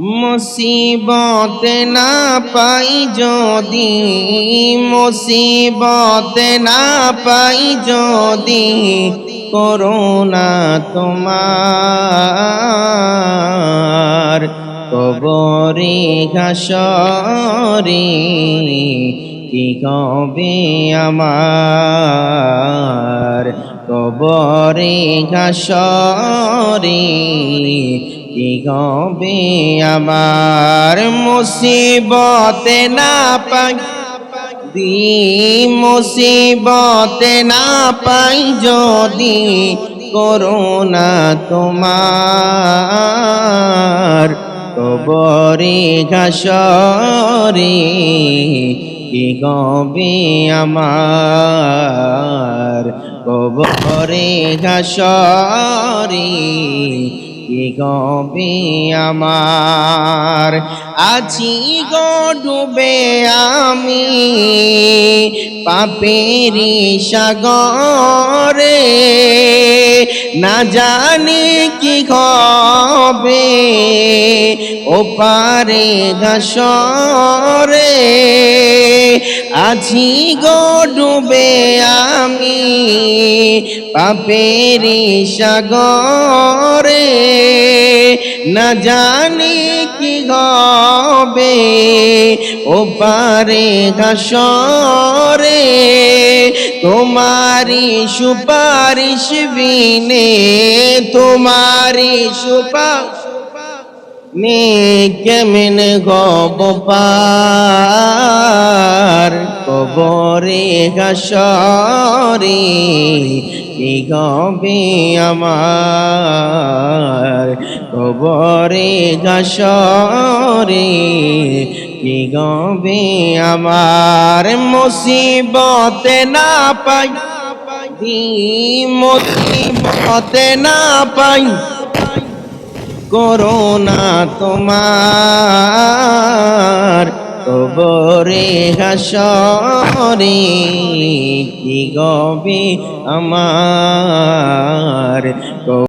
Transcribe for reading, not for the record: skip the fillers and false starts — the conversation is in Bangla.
মুসিবত না পাই যদি, মুসিবত না পাই যদি, করুণা তোমার কবরে হাসরে কি হবে আমার, কবরে হাসরে কি হবে আমার। মুসিবত না পাই মুসিবত না পাই যদি, করুণা তোমার কবরে হাসরে কি হবে আমার, কবরে হাসরে কি হবে আমার। আছি গো ডুবে আমি পাপেরি সাগরে, না জানি কি হবে ওপারে হাসরে। আছি গো ডুবে আমি পাপেরি সাগরে, না জানি কি হবে ওপারে হাসরে। তোমারি সুপারিশ বিনে, তোমারি সুপারিশ কেমনে গব পার, কবরে হাসরে কি হবে আমার, কবরে হাসরে কি হবে আমার। মুসিবত না পাই মুসিবত না পাই, করুণা তোমার কবরে হাসরে কি হবে আমার।